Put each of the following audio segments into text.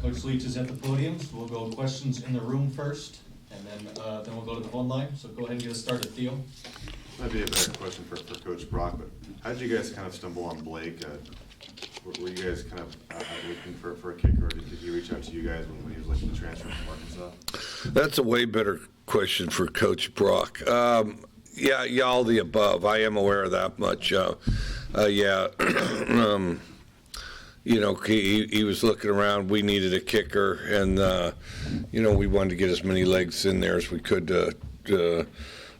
Coach Leach is at the podium, so we'll go questions in the room first, and then we'll go to the phone line. So go ahead and get us started, Theo. Might be a better question for Coach Brock, but how did you guys kind of stumble on Blake? Were you guys kind of looking for a kicker, or did he reach out to you guys when he was looking to transfer from Arkansas? That's a way better question for Coach Brock. Yeah, all the above. I am aware of that much. He was looking around. We needed a kicker, and we wanted to get as many legs in there as we could to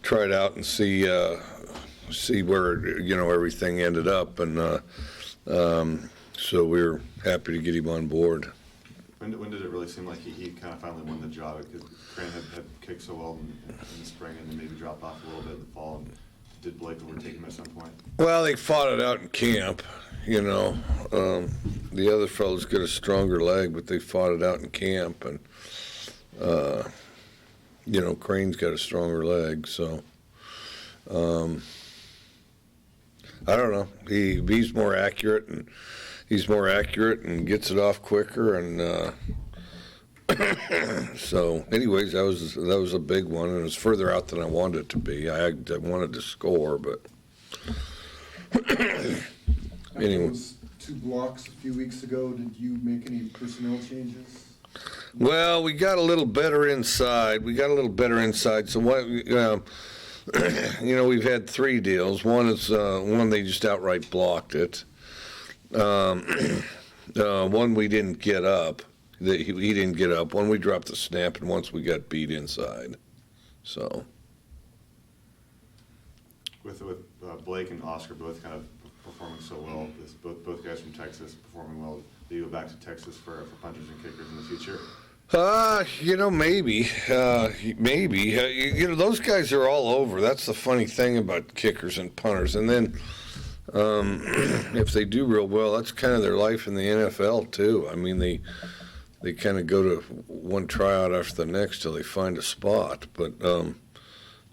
try it out and see where everything ended up, and so we were happy to get him on board. When did it really seem like he kind of finally won the job? Because Crane had kicked so well in the spring and then maybe dropped off a little bit in the fall. And did Blake overtake him at some point? Well, they fought it out in camp. The other fellows got a stronger leg, but they fought it out in camp, and Crane's got a stronger leg, so I don't know. He's more accurate and gets it off quicker, and so anyways, that was a big one, and it was further out than I wanted it to be. I wanted to score, but anyway. Those 2 blocks a few weeks ago, did you make any personnel changes? Well, we got a little better inside. So what? We've had 3 deals. One is one they just outright blocked it. One we didn't get up. He didn't get up. One we dropped the snap, and once we got beat inside. So. With Blake and Oscar both kind of performing so well, both guys from Texas performing well, do you go back to Texas for punters and kickers in the future? Maybe. Those guys are all over. That's the funny thing about kickers and punters. And then if they do real well, that's kind of their life in the NFL too. I mean, they kind of go to one tryout after the next till they find a spot. But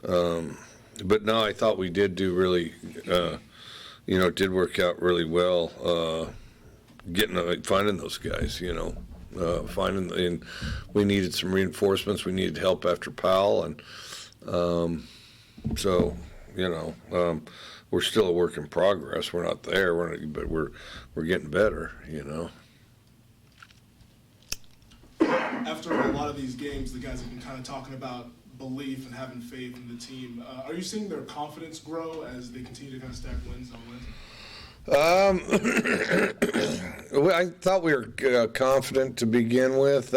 no, I thought we did do really, it did work out really well, finding those guys, and we needed some reinforcements. We needed help after Powell, and we're still a work in progress. We're not there, but we're getting better, After a lot of these games, the guys have been kind of talking about belief and having faith in the team. Are you seeing their confidence grow as they continue to kind of stack wins on wins? I thought we were confident to begin with.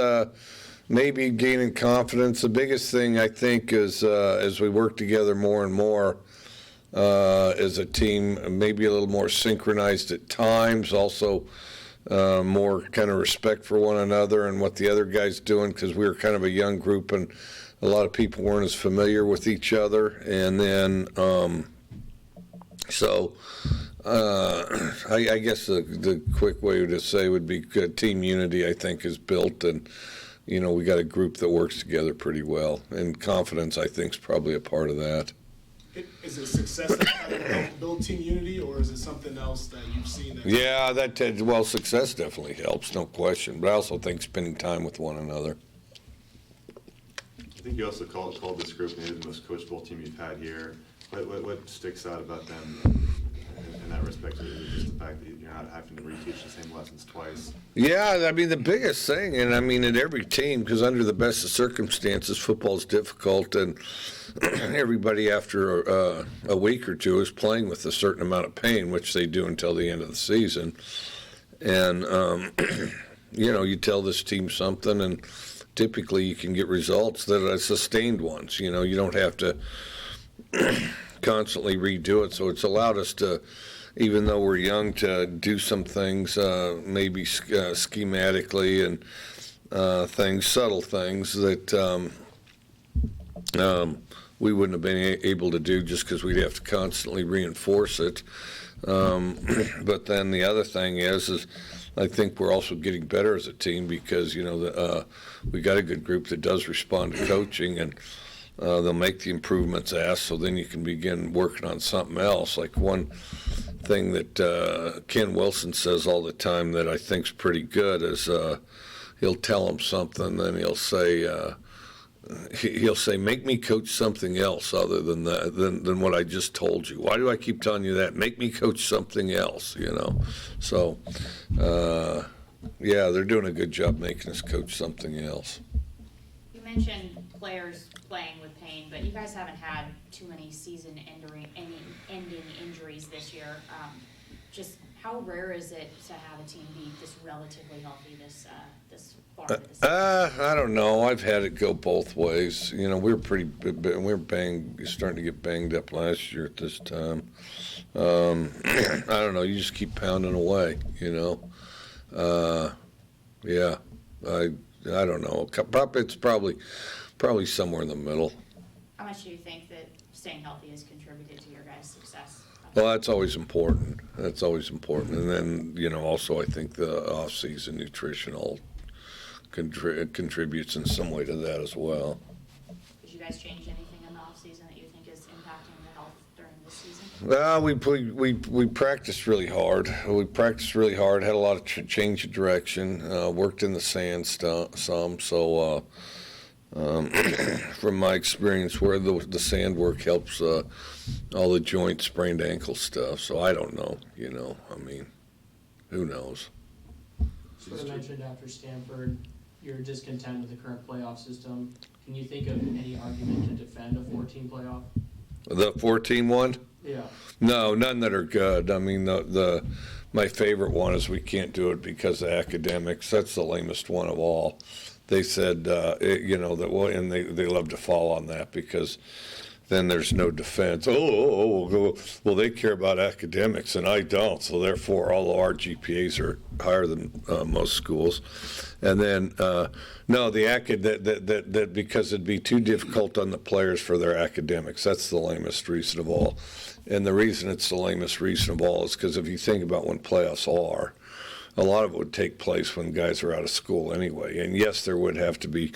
Maybe gaining confidence. The biggest thing, I think, is as we work together more and more as a team, maybe a little more synchronized at times. Also, more kind of respect for one another and what the other guy's doing, because we were kind of a young group and a lot of people weren't as familiar with each other. And then, I guess the quick way to say would be team unity, I think, is built, and we got a group that works together pretty well, and confidence, I think, is probably a part of that. Is it success that kind of helped build team unity, or is it something else that you've seen? Yeah, success definitely helps, no question, but I also think spending time with one another. I think you also called this group maybe the most coachable team you've had here. What sticks out about them in that respect? Is it just the fact that you're not having to reteach the same lessons twice? Yeah, I mean, the biggest thing, and I mean in every team, because under the best of circumstances, football is difficult, and everybody after a week or two is playing with a certain amount of pain, which they do until the end of the season. And, you tell this team something, and typically you can get results that are sustained ones. You don't have to constantly redo it. So it's allowed us to, even though we're young, to do some things maybe schematically and subtle things that we wouldn't have been able to do just because we'd have to constantly reinforce it. But then the other thing is I think we're also getting better as a team because, we got a good group that does respond to coaching, and they'll make the improvements asked, so then you can begin working on something else. Like one thing that Ken Wilson says all the time that I think's pretty good is, he'll tell them something, then he'll say, make me coach something else other than that, than what I just told you. Why do I keep telling you that? Make me coach something else, you know? So, yeah, they're doing a good job making us coach something else. You mentioned players playing with pain, but you guys haven't had too many season-ending injuries this year. Just how rare is it to have a team be this relatively healthy this far into the season? I don't know. I've had it go both ways. You know, we were starting to get banged up last year at this time. I don't know. You just keep pounding away, you know. Yeah, I don't know. It's probably somewhere in the middle. How much do you think that staying healthy has contributed to your guys' success? Well, that's always important. That's always important. And then, you know, also I think the off-season nutrition all contributes in some way to that as well. Did you guys change anything in the off-season that you think is impacting the health during this season? Well, we practiced really hard. Had a lot of change of direction. Worked in the sand some. So, from my experience, where the sand work helps all the joint sprained ankle stuff. So I don't know. You know, I mean, who knows? Sort of mentioned after Stanford, you're discontent with the current playoff system. Can you think of any argument to defend a 14 playoff? The 14 one? Yeah. No, none that are good. I mean, my favorite one is we can't do it because of academics. That's the lamest one of all. They said, you know, and they love to fall on that because then there's no defense. Well, they care about academics and I don't, so therefore all of our GPAs are higher than most schools. And then, no, that because it'd be too difficult on the players for their academics. That's the lamest reason of all. And the reason it's the lamest reason of all is because if you think about when playoffs are, a lot of it would take place when guys are out of school anyway. And yes, there would have to be,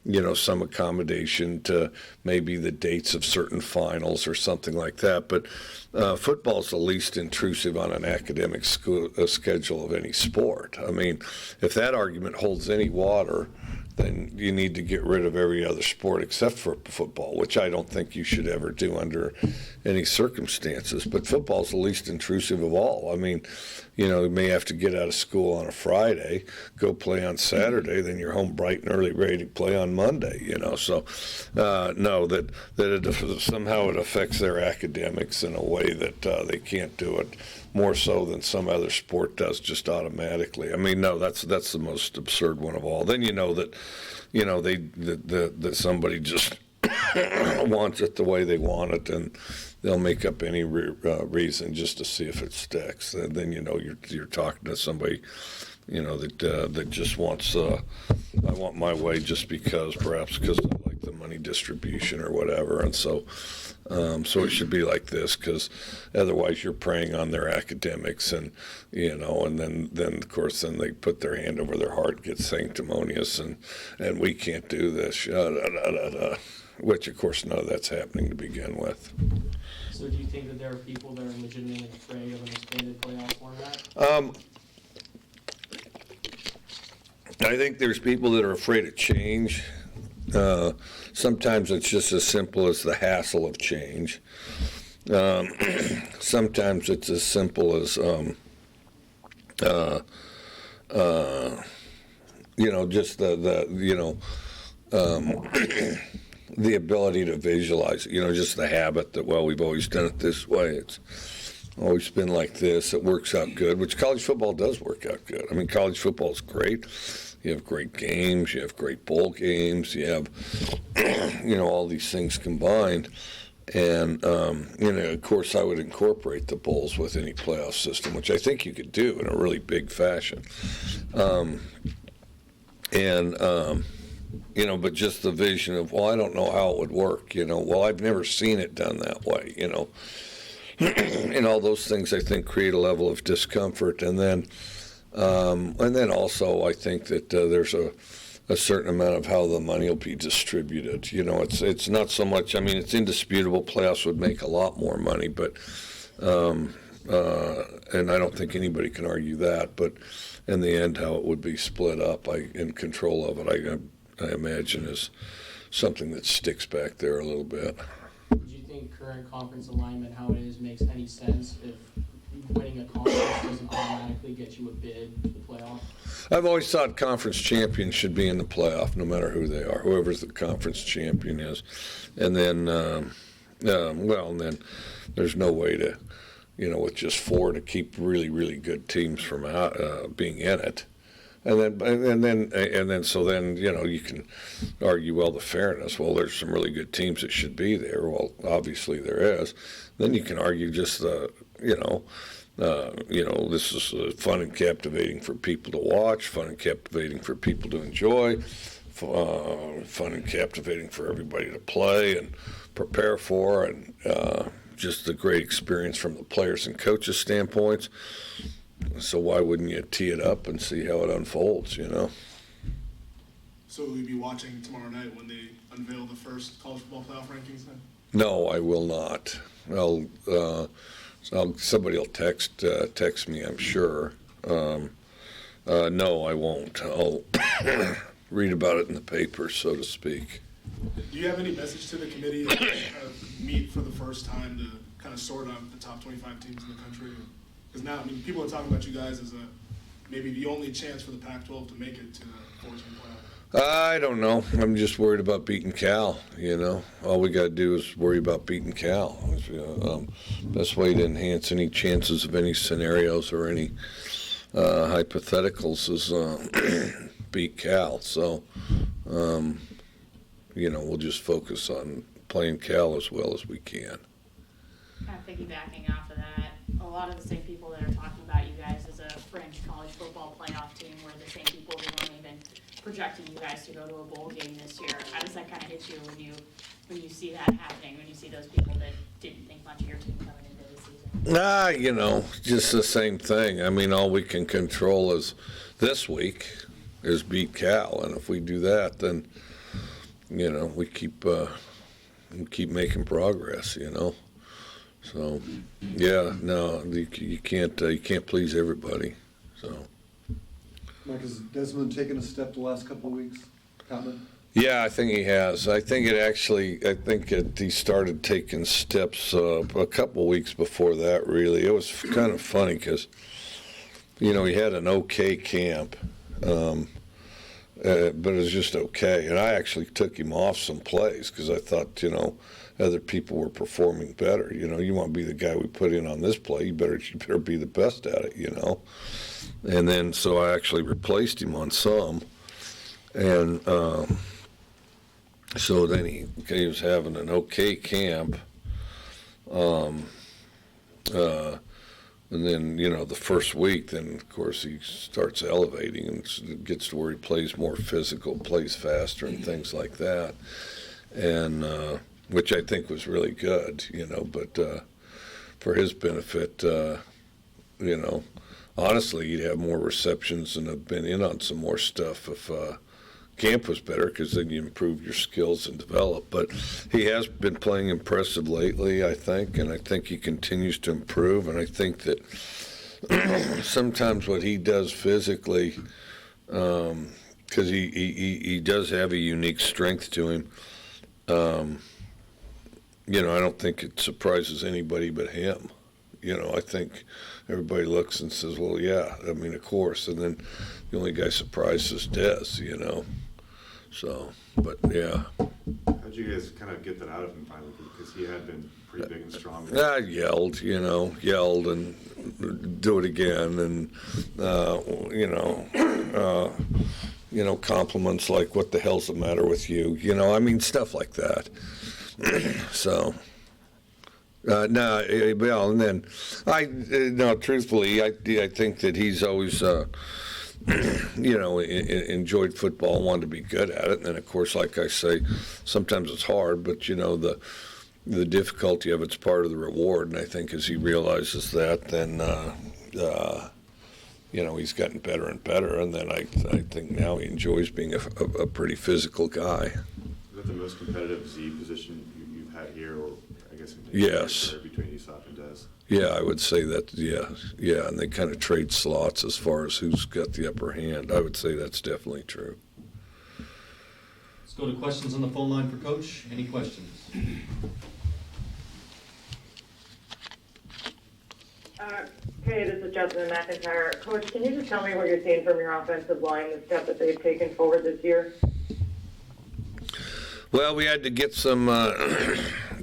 you know, some accommodation to maybe the dates of certain finals or something like that. But football's the least intrusive on an academic schedule of any sport. I mean, if that argument holds any water, then you need to get rid of every other sport except for football, which I don't think you should ever do under any circumstances. But football's the least intrusive of all. I mean, you know, you may have to get out of school on a Friday, go play on Saturday, then you're home bright and early, ready to play on Monday, you know. So, no, that somehow it affects their academics in a way that they can't do it more so than some other sport does just automatically. I mean, no, that's the most absurd one of all. Then you know that that somebody just wants it the way they want it, and they'll make up any reason just to see if it sticks. And then you know you're talking to somebody, you know, that just wants I want my way just because, perhaps because I like the money distribution or whatever, and so it should be like this because otherwise you're preying on their academics, and you know, and then of course then they put their hand over their heart, get sanctimonious, and we can't do this, which of course none of that's happening to begin with. So do you think that there are people that are legitimately afraid of an expanded playoff format? I think there's people that are afraid of change. Sometimes it's just as simple as the hassle of change. Sometimes it's as simple as, you know, just the ability to visualize, you know, just the habit that, well, we've always done it this way. It's always been like this. It works out good, which college football does work out good. I mean, college football is great. You have great games. You have great bowl games. You have, you know, all these things combined. And, you know, of course, I would incorporate the bowls with any playoff system, which I think you could do in a really big fashion. You know, but just the vision of, well, I don't know how it would work, you know. Well, I've never seen it done that way, you know. And all those things, I think, create a level of discomfort. And then also, I think that there's a certain amount of how the money will be distributed. You know, it's not so much. I mean, it's indisputable. Playoffs would make a lot more money, but and I don't think anybody can argue that. But in the end how it would be split up. In control of it, I imagine is something that sticks back there a little bit. Do you think current conference alignment, how it is, makes any sense if winning a conference doesn't automatically get you a bid to the playoff? I've always thought conference champions should be in the playoff, no matter who they are, whoever's the conference champion is. And then, and then there's no way to, with just 4 to keep really, really good teams from being in it. And then, so then, you can argue, well, the fairness. Well, there's some really good teams that should be there. Well, obviously there is. Then you can argue just this is fun and captivating for people to watch, fun and captivating for people to enjoy, fun and captivating for everybody to play and prepare for, and just a great experience from the players and coaches' standpoints. So why wouldn't you tee it up and see how it unfolds, So will you be watching tomorrow night when they unveil the first college football playoff rankings then? No, I will not. Somebody will text me, I'm sure. No, I won't. I'll read about it in the paper, so to speak. Do you have any message to the committee as they kind of meet for the first time to kind of sort out the top 25 teams in the country? Because now, people are talking about you guys as maybe the only chance for the Pac-12 to make it to the 14 playoff. I don't know. I'm just worried about beating Cal, All we got to do is worry about beating Cal. Best way to enhance any chances of any scenarios or any hypotheticals is beat Cal. So, we'll just focus on playing Cal as well as we can. Kind of piggybacking off of that, a lot of the same people that are talking about you guys as a fringe college football playoff team were the same people who weren't even projecting you guys to go to a bowl game this year. How does that kind of hit you when you see that happening, when you see those people that didn't think much of your team coming into the season? Just the same thing. All we can control is this week is beat Cal, and if we do that, then we keep making progress. So yeah, no, you can't please everybody. So. Mike, has Desmond taken a step the last couple of weeks? Comment? Yeah, I think he has. I think he started taking steps a couple weeks before that, really. It was kind of funny because, he had an okay camp, but it was just okay. And I actually took him off some plays because I thought, other people were performing better. You want to be the guy we put in on this play, you better be the best at it, And then, so I actually replaced him on some. And so then he was having an okay camp. And then, the first week, then, of course, he starts elevating and gets to where he plays more physical, plays faster and things like that. And which I think was really good, but for his benefit, honestly, he'd have more receptions and have been in on some more stuff if camp was better, because then you improve your skills and develop. But he has been playing impressive lately, I think, and I think he continues to improve. And I think that sometimes what he does physically, because he does have a unique strength to him, I don't think it surprises anybody but him. I think everybody looks and says, well, yeah, of course. And then the only guy surprised is Des, So, but yeah. How'd you guys kind of get that out of him finally? Because he had been pretty big and strong. I yelled and do it again. And, compliments like, what the hell's the matter with you? Stuff like that. So. Well, and then truthfully, I think that he's always, enjoyed football and wanted to be good at it. And then, of course, like I say, sometimes it's hard, but, the difficulty of it's part of the reward. And I think as he realizes that, then, he's gotten better and better. And then I think now he enjoys being a pretty physical guy. Is that the most competitive Z position you've had here, or I guess in Yes. between Aesop and Des? Yeah, I would say that, yeah, and they kind of trade slots as far as who's got the upper hand. I would say that's definitely true. Let's go to questions on the phone line for Coach. Any questions? Hey, this is Justin McIntyre. Coach, can you just tell me what you're seeing from your offensive line, the step that they've taken forward this year? Well, we had to get some,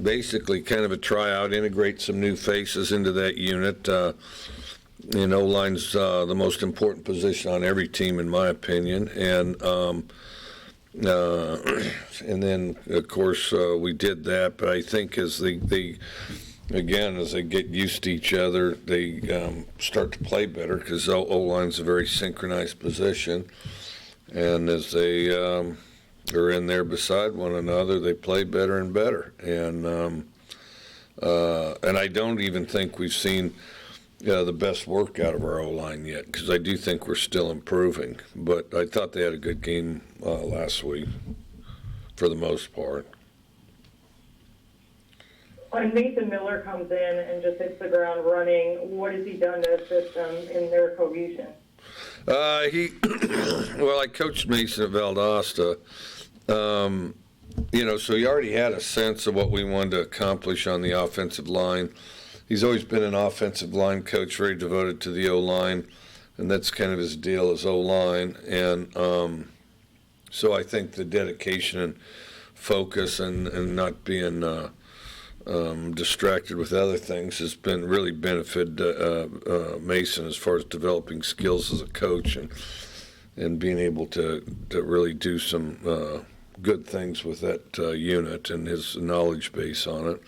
basically kind of a tryout, integrate some new faces into that unit. O-line's the most important position on every team, in my opinion. And then, of course, we did that. But I think as they get used to each other, they start to play better because O-line's a very synchronized position. And as they are in there beside one another, they play better and better. And I don't even think we've seen the best work out of our O-line yet, because I do think we're still improving. But I thought they had a good game last week, for the most part. When Nathan Miller comes in and just hits the ground running, what has he done to assist them in their cohesion? Well, I coached Mason at Valdosta, so he already had a sense of what we wanted to accomplish on the offensive line. He's always been an offensive line coach, very devoted to the O-line, and that's kind of his deal as O-line. And so I think the dedication and focus and not being distracted with other things has been really benefited Mason as far as developing skills as a coach and being able to really do some good things with that unit and his knowledge base on it.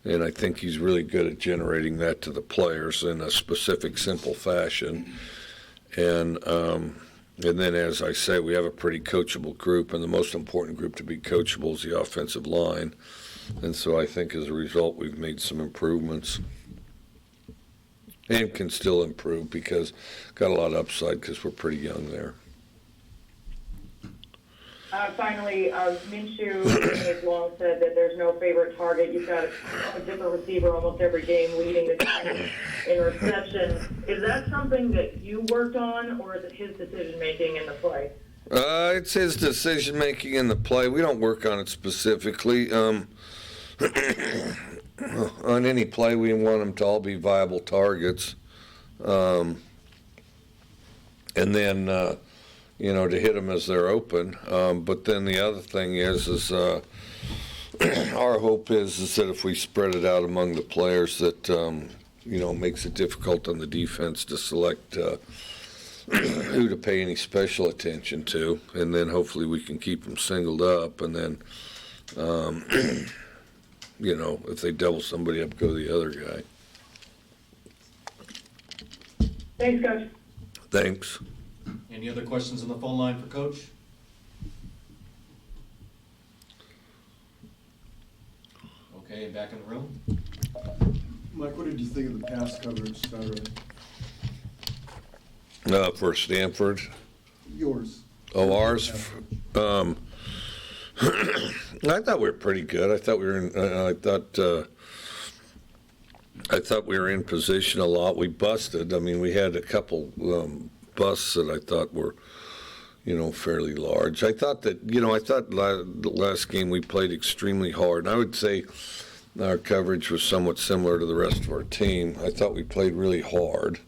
And I think he's really good at generating that to the players in a specific, simple fashion. And then, as I say, we have a pretty coachable group, and the most important group to be coachable is the offensive line. And so I think as a result, we've made some improvements and can still improve because got a lot of upside because we're pretty young there. Finally, Minshew has long said that there's no favorite target. You've got a different receiver almost every game leading the team in reception. Is that something that you worked on, or is it his decision-making in the play? It's his decision-making in the play. We don't work on it specifically. On any play, we want them to all be viable targets. And then, to hit them as they're open. But then the other thing is our hope is that if we spread it out among the players that, makes it difficult on the defense to select who to pay any special attention to. And then hopefully we can keep them singled up. And then, if they double somebody up, go the other guy. Thanks, Coach. Thanks. Any other questions on the phone line for Coach? Okay, back in the room. Mike, what did you think of the pass coverage Saturday? For Stanford. Yours. Oh, ours. I thought we were pretty good. I thought we were in. I thought we were in position a lot. We busted. I mean, we had a couple busts that I thought were, fairly large. I thought that, the last game we played extremely hard. And I would say our coverage was somewhat similar to the rest of our team. I thought we played really hard.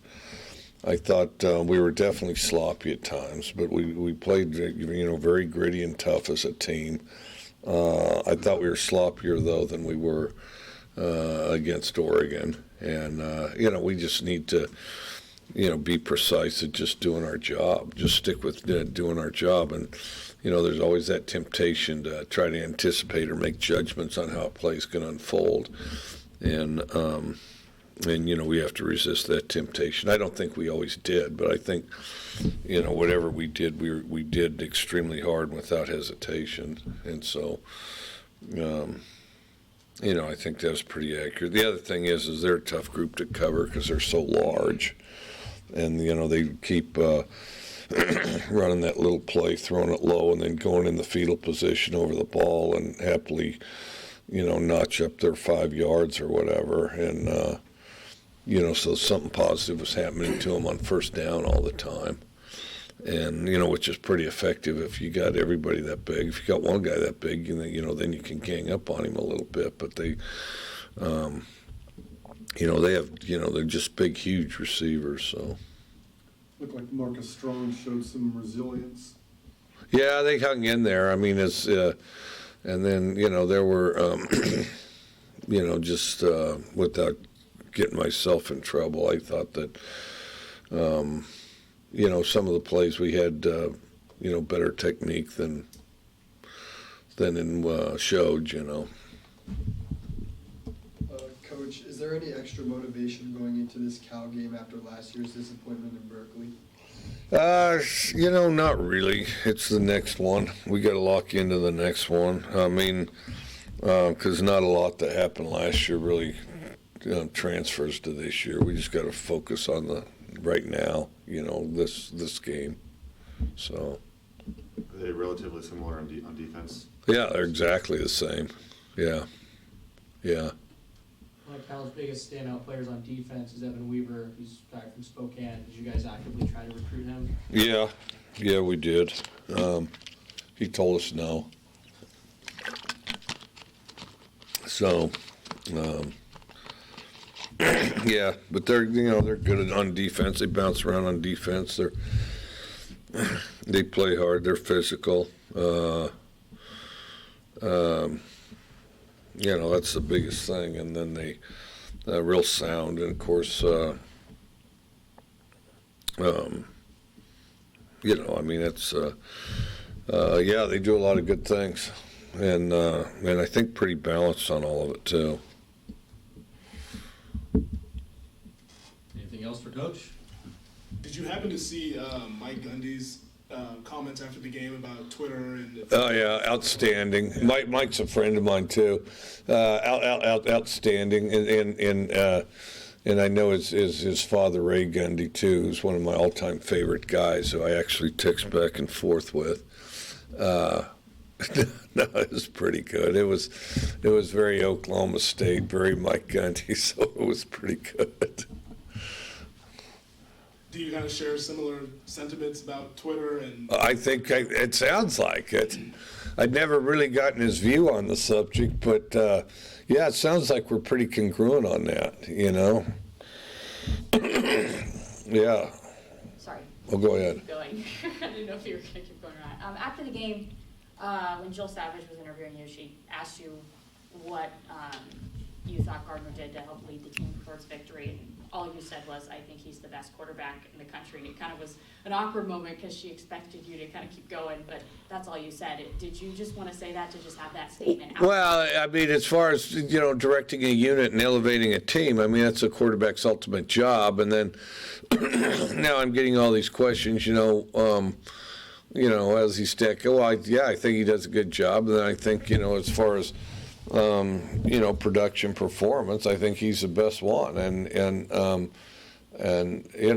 I thought we were definitely sloppy at times, but we played, very gritty and tough as a team. I thought we were sloppier, though, than we were against Oregon. And, we just need to, be precise at just doing our job. Just stick with doing our job. And, there's always that temptation to try to anticipate or make judgments on how a play is going to unfold. And we have to resist that temptation. I don't think we always did, but I think, whatever we did, we did extremely hard and without hesitation. And so, I think that's pretty accurate. The other thing is they're a tough group to cover because they're so large. And, they keep running that little play, throwing it low, and then going in the fetal position over the ball and happily, notch up their 5 yards or whatever. And, so something positive was happening to him on first down all the time. And, which is pretty effective if you got everybody that big. If you got one guy that big, then you can gang up on him a little bit. But they have, they're just big, huge receivers, so. Looked like Marcus Strong showed some resilience. Yeah, they hung in there. I mean, and then, there were, just without getting myself in trouble, I thought that, some of the plays we had, better technique than showed, Coach, is there any extra motivation going into this Cal game after last year's disappointment in Berkeley? Not really. It's the next one. We got to lock into the next one. I mean, because not a lot that happened last year really transfers to this year. We just got to focus on the right now, this game. So. Are they relatively similar on defense? Yeah, they're exactly the same. Yeah. One of Cal's biggest standout players on defense is Evan Weaver, who's back from Spokane. Did you guys actively try to recruit him? Yeah, we did. He told us no. So, yeah, but they're good on defense. They bounce around on defense. They play hard. They're physical. That's the biggest thing. And then they real sound. And of course, it's they do a lot of good things, and I think pretty balanced on all of it too. Anything else for Coach? Did you happen to see Mike Gundy's comments after the game about Twitter and? Oh yeah, outstanding. Mike's a friend of mine too. Outstanding, and I know his father Ray Gundy too, who's one of my all-time favorite guys, who I actually text back and forth with. No, it was pretty good. It was very Oklahoma State, very Mike Gundy, so it was pretty good. Do you kind of share similar sentiments about Twitter and? I think it sounds like it. I'd never really gotten his view on the subject, but it sounds like we're pretty congruent on that, Yeah. Sorry. Oh, go ahead. Keep going. I didn't know if you were going to keep going around. After the game, when Jill Savage was interviewing you, she asked you what you thought Gardner did to help lead the team towards victory. And all you said was, I think he's the best quarterback in the country. And it kind of was an awkward moment because she expected you to kind of keep going, but that's all you said. Did you just want to say that to just have that statement out? Well, I mean, as far as, directing a unit and elevating a team, I mean, that's a quarterback's ultimate job. And then now I'm getting all these questions, as he's stacking. Well, I think he does a good job. And then I think, as far as, production performance, I think he's the best one. And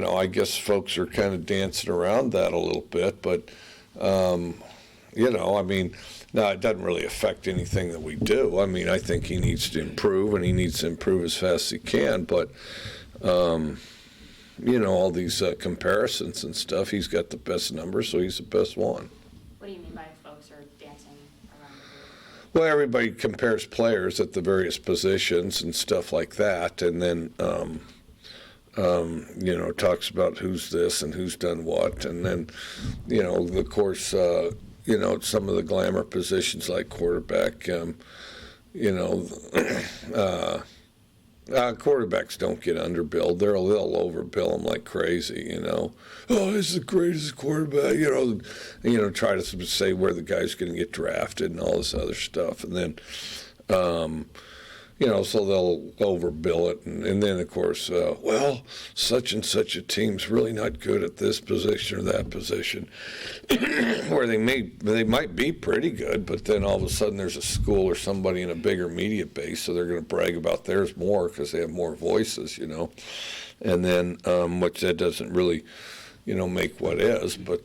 I guess folks are kind of dancing around that a little bit, but, no, it doesn't really affect anything that we do. I mean, I think he needs to improve, and he needs to improve as fast as he can, but, all these comparisons and stuff, he's got the best numbers, so he's the best one. What do you mean by folks are dancing around the Well, everybody compares players at the various positions and stuff like that, and then, talks about who's this and who's done what, and then, of course, some of the glamour positions like quarterback, quarterbacks don't get underbilled. They'll overbill them like crazy, Oh, this is the greatest quarterback, try to say where the guy's going to get drafted and all this other stuff. And then, so they'll overbill it. And then, of course, such and such a team's really not good at this position or that position, where they might be pretty good, but then all of a sudden there's a school or somebody in a bigger media base, so they're going to brag about theirs more because they have more voices, And then, which that doesn't really, make what is, but,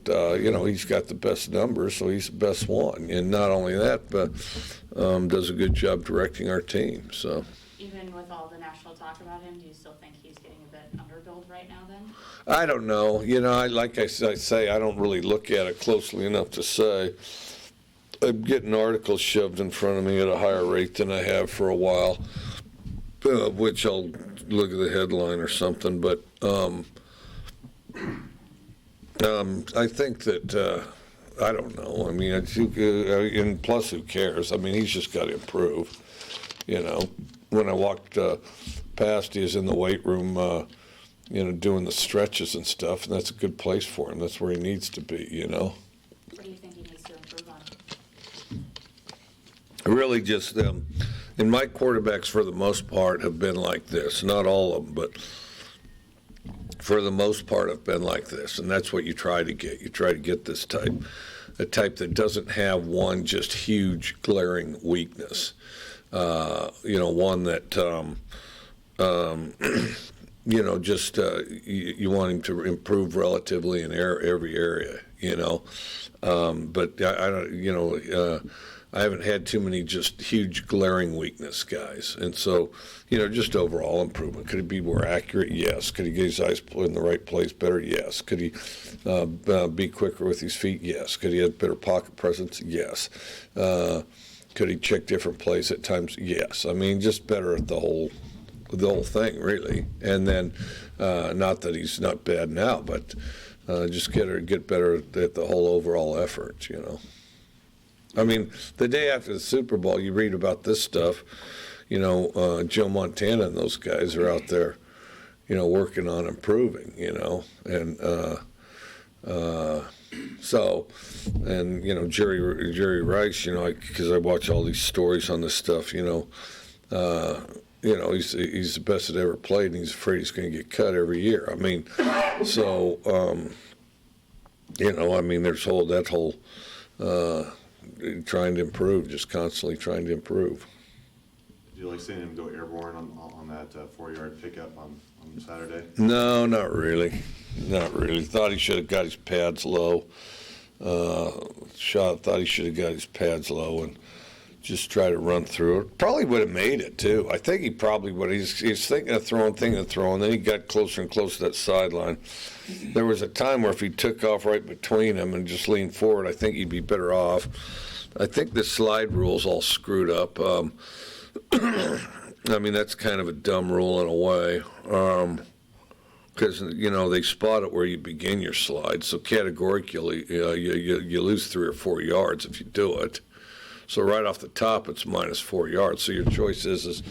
he's got the best numbers, so he's the best one. And not only that, but does a good job directing our team, so. Even with all the national talk about him, do you still think he's getting right now then? I don't know. You know, like I say, I don't really look at it closely enough to say. I'm getting articles shoved in front of me at a higher rate than I have for a while, which I'll look at the headline or something. But I think that, I don't know. I mean, and plus, who cares? I mean, he's just got to improve. You know, when I walked past, he was in the weight room, you know, doing the stretches and stuff, and that's a good place for him. That's where he needs to be, you know. What do you think he needs to improve on? Really just, and my quarterbacks for the most part have been like this. Not all of them, but for the most part have been like this. And that's what you try to get. You try to get this type, a type that doesn't have one just huge glaring weakness. You know, one that, you know, just you want him to improve relatively in every area, you know. But I don't, you know, I haven't had too many just huge glaring weakness guys. And so, you know, just overall improvement. Could he be more accurate? Yes. Could he get his eyes in the right place better? Yes. Could he be quicker with his feet? Yes. Could he have better pocket presence? Yes. Could he check different plays at times? Yes. I mean, just better at the whole thing, really. And then, not that he's not bad now, but just get better at the whole overall effort, you know. I mean, the day after the Super Bowl, you read about this stuff, you know, Joe Montana and those guys are out there, you know, working on improving, you know, and so, and, you know, Jerry Rice, you know, because I watch all these stories on this stuff, you know, he's the best that ever played, and he's afraid he's going to get cut every year. I mean, so, you know, I mean, there's that whole trying to improve, just constantly trying to improve. Did you like seeing him go airborne on that 4-yard pickup on Saturday? No, not really. Not really. Thought he should have got his pads low. Thought he should have got his pads low and just try to run through it. Probably would have made it, too. I think he probably would. He's thinking of throwing, then he got closer and closer to that sideline. There was a time where if he took off right between them and just leaned forward, I think he'd be better off. I think the slide rule's all screwed up. I mean, that's kind of a dumb rule in a way. Because, you know, they spot it where you begin your slide. So categorically, you lose 3 or 4 yards if you do it. So right off the top, it's -4 yards. So your choice is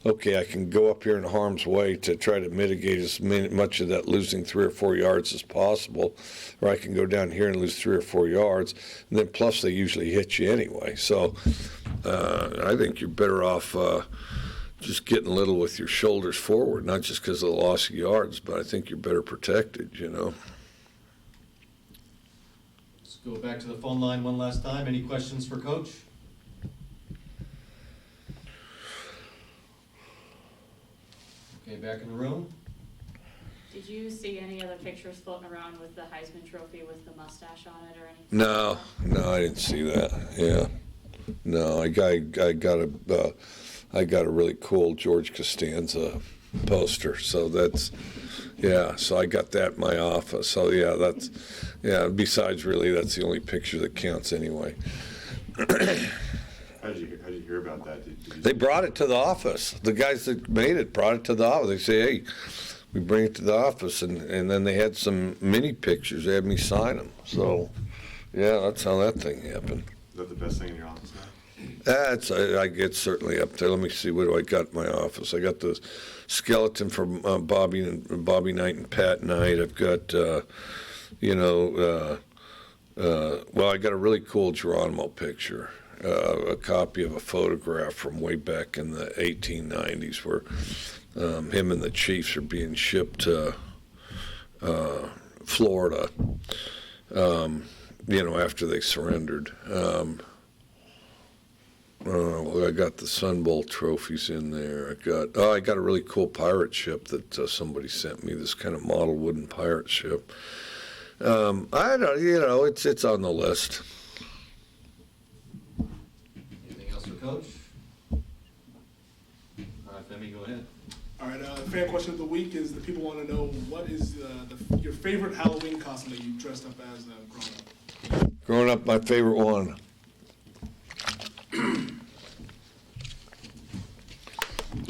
okay, I can go up here in harm's way to try to mitigate as much of that losing 3 or 4 yards as possible, or I can go down here and lose 3 or 4 yards, and then plus they usually hit you anyway. So I think you're better off just getting a little with your shoulders forward, not just because of the loss of yards, but I think you're better protected, you know. Let's go back to the phone line one last time. Any questions for Coach? Okay, back in the room. Did you see any other pictures floating around with the Heisman Trophy with the mustache on it or anything? No, I didn't see that. Yeah, no, I got a really cool George Costanza poster. So so I got that in my office. So besides really, that's the only picture that counts anyway. How did you hear about that? They brought it to the office. The guys that made it brought it to the office. They say, hey, we bring it to the office. And then they had some mini pictures. They had me sign them. So, yeah, that's how that thing happened. Is that the best thing in your office now? It's certainly up there. Let me see, what do I got in my office? I got the skeleton from Bobby Knight and Pat Knight. I've got, I got a really cool Geronimo picture, a copy of a photograph from way back in the 1890s where him and the Chiefs are being shipped to Florida, after they surrendered. I got the Sun Bowl trophies in there. I got a really cool pirate ship that somebody sent me, this kind of model wooden pirate ship. I don't, it's on the list. Anything else for Coach? All right, Femi, go ahead. All All right, fan question of the week is the people want to know what is your favorite Halloween costume that you dressed up as growing up? Growing up, my favorite one.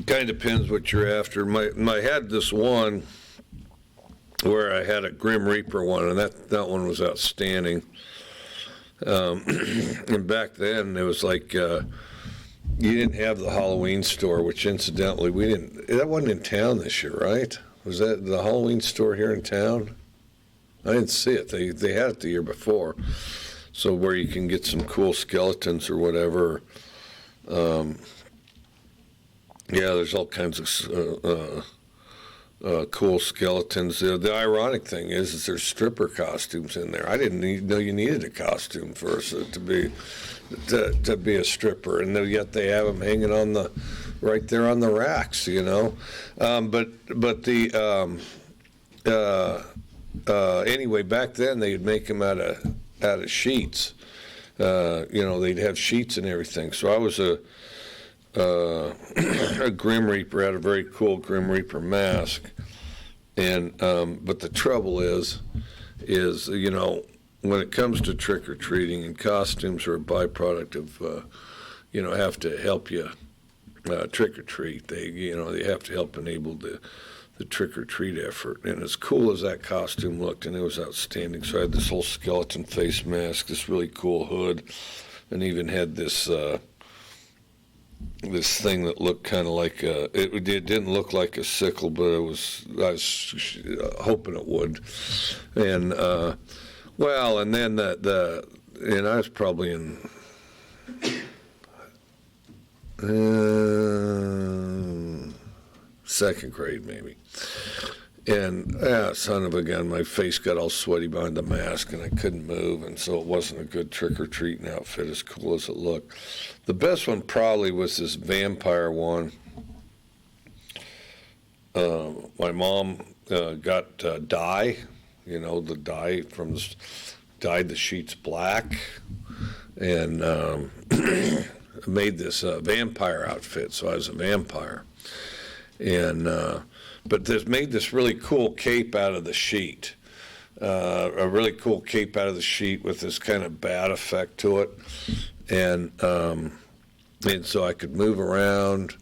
Kind of depends what you're after. I had this one where I had a Grim Reaper one, and that one was outstanding. And back then, it was like you didn't have the Halloween store, which incidentally we didn't. That wasn't in town this year, right? Was that the Halloween store here in town? I didn't see it. They had it the year before, so where you can get some cool skeletons or whatever. Yeah, there's all kinds of cool skeletons. The ironic thing is there's stripper costumes in there. I didn't know you needed a costume first to be a stripper, and yet they have them hanging on right there on the racks, you know. But anyway, back then they'd make them out of sheets. You know, they'd have sheets and everything. So I was a Grim Reaper, had a very cool Grim Reaper mask, and but the trouble is you know, when it comes to trick or treating, and costumes are a byproduct of you know, have to help you trick or treat. They have to help enable the trick or treat effort. And as cool as that costume looked, and it was outstanding. So I had this whole skeleton face mask, this really cool hood, and even had this thing that looked kind of like it didn't look like a sickle, but I was hoping it would. And well, and then and I was probably in second grade maybe. And son of a gun, my face got all sweaty behind the mask, and I couldn't move, and so it wasn't a good trick-or-treating outfit, as cool as it looked. The best one probably was this vampire one. My mom got dye, you know, the dye dyed the sheets black, and made this vampire outfit, so I was a vampire. And but made this really cool cape out of the sheet, a really cool cape out of the sheet with this kind of bat effect to it, and so I could move around,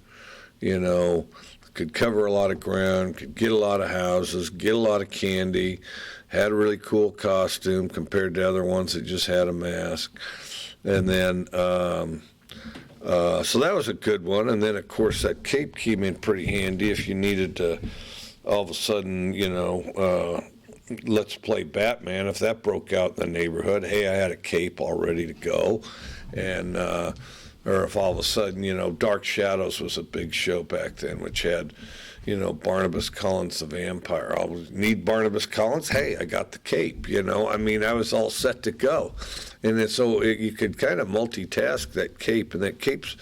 you know, could cover a lot of ground, could get a lot of houses, get a lot of candy, had a really cool costume compared to other ones that just had a mask, and then. So that was a good one, and then of course that cape came in pretty handy if you needed to all of a sudden, you know, let's play Batman. If that broke out in the neighborhood, hey, I had a cape all ready to go, and or if all of a sudden, you know, Dark Shadows was a big show back then, which had, you know, Barnabas Collins the vampire. I need Barnabas Collins. Hey, I got the cape. You know, I mean, I was all set to go, and then, so you could kind of multitask that cape, and that cape's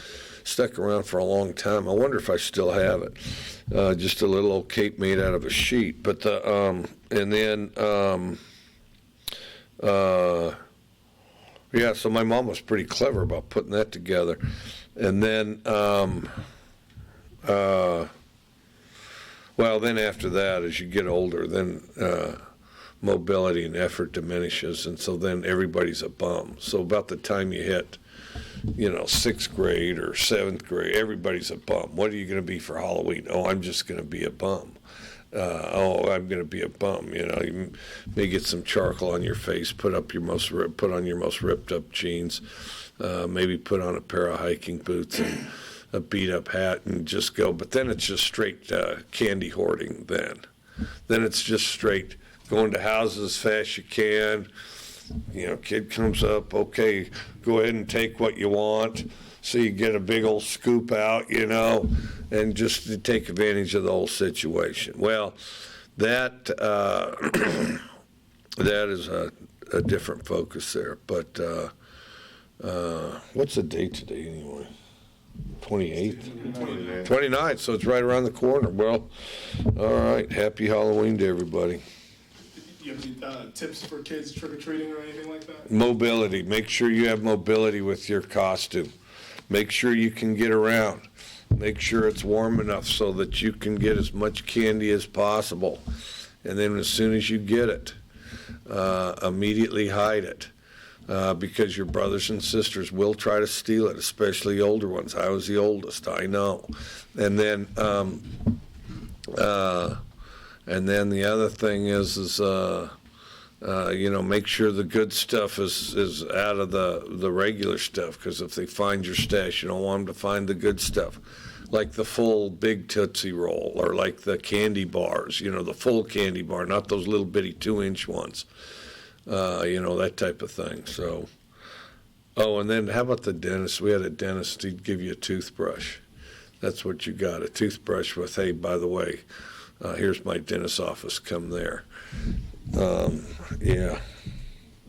stuck around for a long time. I wonder if I still have it. Just a little old cape made out of a sheet. But and then yeah. So my mom was pretty clever about putting that together, and then well, then after that, as you get older, then mobility and effort diminishes, and so then everybody's a bum. So about the time you hit, you know, 6th grade or 7th grade, everybody's a bum. What are you going to be for Halloween? Oh, I'm just going to be a bum. Oh, I'm going to be a bum. You know, you may get some charcoal on your face, put on your most ripped up jeans, maybe put on a pair of hiking boots and a beat up hat and just go. But then it's just straight candy hoarding. Then it's just straight going to houses as fast as you can. You know, kid comes up, okay, go ahead and take what you want. So you get a big old scoop out, you know, and just to take advantage of the whole situation. Well, that that is a different focus there. But what's the date today anyway? 28th? 29th, so it's right around the corner. Well, all right, happy Halloween to everybody. You have any tips for kids trick-or-treating or anything like that? Mobility. Make sure you have mobility with your costume. Make sure you can get around. Make sure it's warm enough so that you can get as much candy as possible. And then as soon as you get it, immediately hide it. Because your brothers and sisters will try to steal it, especially older ones. I was the oldest, I know. And then the other thing is make sure the good stuff is out of the regular stuff, because if they find your stash, you don't want them to find the good stuff, like the full big Tootsie Roll, or like the candy bars, the full candy bar, not those little bitty 2-inch ones, that type of thing. So, and then how about the dentist? We had a dentist, he'd give you a toothbrush. That's what you got, a toothbrush with, hey, by the way, here's my dentist's office, come there. Yeah. Have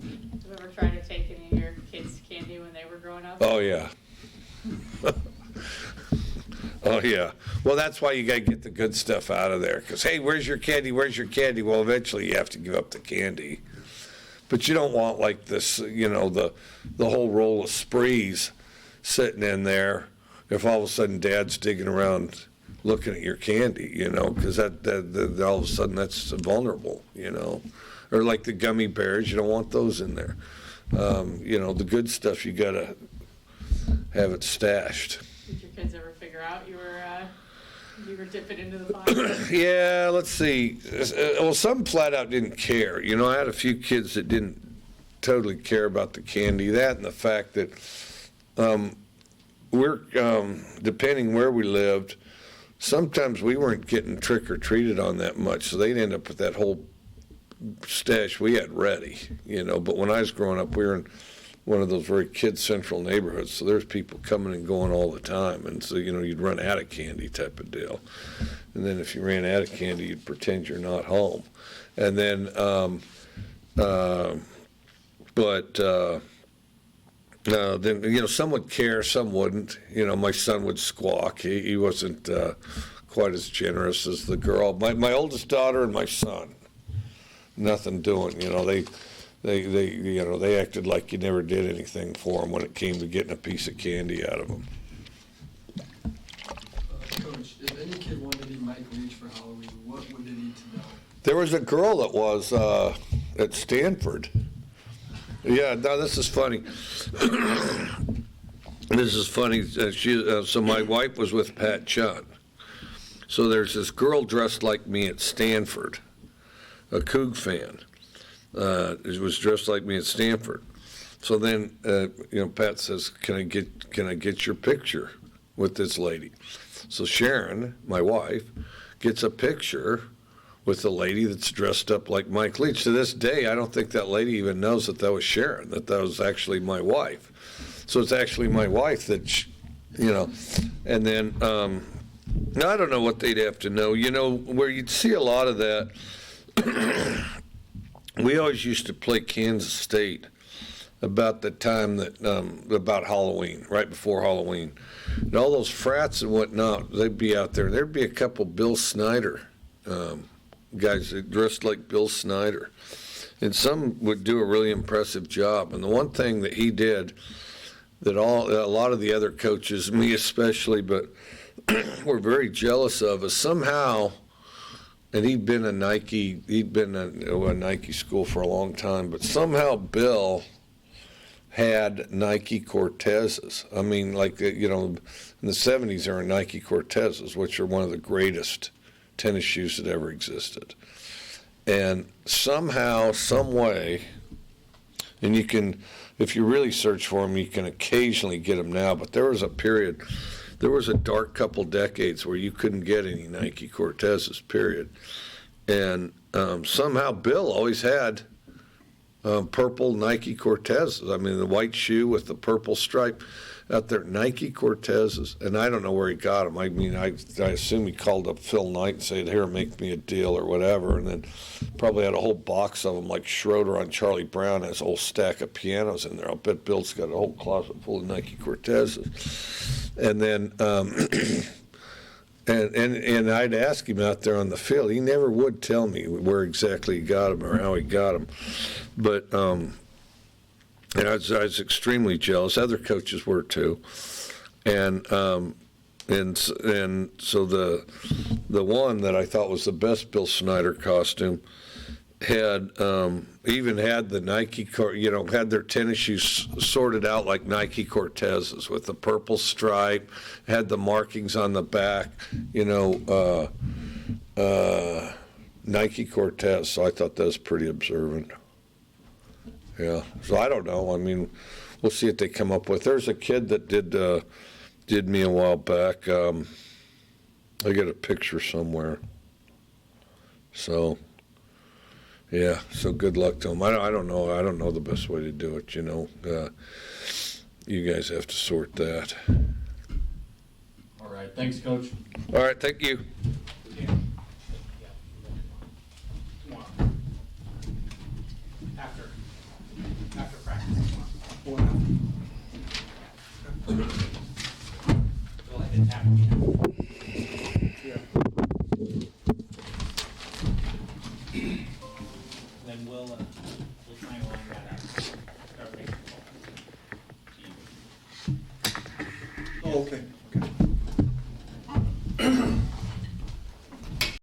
you ever tried to take any of your kids' candy when they were growing up? Oh, yeah. Oh, yeah. Well, that's why you got to get the good stuff out of there. Because, hey, where's your candy? Where's your candy? Well, eventually you have to give up the candy. But you don't want, like, this, the whole roll of sprees sitting in there if all of a sudden Dad's digging around looking at your candy, because that all of a sudden that's vulnerable, Or like the gummy bears, you don't want those in there. The good stuff, you got to have it stashed. Did your kids ever figure out you were dipping into the pond? Yeah, let's see. Well, some flat out didn't care. I had a few kids that didn't totally care about the candy. That and the fact that we're, depending where we lived, sometimes we weren't getting trick-or-treated on that much, so they'd end up with that whole stash we had ready, But when I was growing up, we were in one of those very kid-central neighborhoods, so there's people coming and going all the time, and so, you'd run out of candy type of deal. And then if you ran out of candy, you'd pretend you're not home. And then, then, some would care, some wouldn't. My son would squawk. He wasn't quite as generous as the girl. My oldest daughter and my son, nothing doing. They acted like you never did anything for them when it came to getting a piece of candy out of them. Coach, if any kid wanted to be Mike Leach for Halloween, what would they need to know? There was a girl that was at Stanford. Yeah, no, this is funny. This is funny. So my wife was with Pat Chun. So there's this girl dressed like me at Stanford, a Coug fan. It was dressed like me at Stanford. So then, Pat says, "Can I get your picture with this lady?" So Sharon, my wife, gets a picture with the lady that's dressed up like Mike Leach. To this day, I don't think that lady even knows that was Sharon, that was actually my wife. So it's actually my wife that, and then, now I don't know what they'd have to know. Where you'd see a lot of that, we always used to play Kansas State about the time that, about Halloween, right before Halloween. And all those frats and whatnot, they'd be out there. There'd be a couple Bill Snyder guys that dressed like Bill Snyder. And some would do a really impressive job. And the one thing that he did that a lot of the other coaches, me especially, but were very jealous of is somehow, and he'd been a Nike school for a long time, but somehow Bill had Nike Cortezes. I mean, like, in the 70s there were Nike Cortezes, which are one of the greatest tennis shoes that ever existed. And somehow, some way, and you can, if you really search for them, you can occasionally get them now, but there was a dark couple decades where you couldn't get any Nike Cortezes, period. And somehow Bill always had purple Nike Cortezes. I mean, the white shoe with the purple stripe out there, Nike Cortezes. And I don't know where he got them. I mean, I assume he called up Phil Knight and said, "Here, make me a deal," or whatever. And then probably had a whole box of them, like Schroeder on Charlie Brown has a whole stack of pianos in there. I'll bet Bill's got a whole closet full of Nike Cortezes. And then, and I'd ask him out there on the field. He never would tell me where exactly he got them or how he got them. But and I was extremely jealous. Other coaches were too. And and so the one that I thought was the best Bill Snyder costume had even had the Nike, had their tennis shoes sorted out like Nike Cortez's with the purple stripe, had the markings on the back, Nike Cortez. So I thought that was pretty observant. Yeah. So I don't know. I mean, we'll see what they come up with. There's a kid that did me a while back. I got a picture somewhere. So. Yeah, so good luck to them. I don't know. I don't know the best way to do it. You guys have to sort that. All right, thanks, Coach. All right, thank you. Tomorrow. After practice tomorrow. Go ahead and tap me now. Then we'll try and line that up. Oh, okay.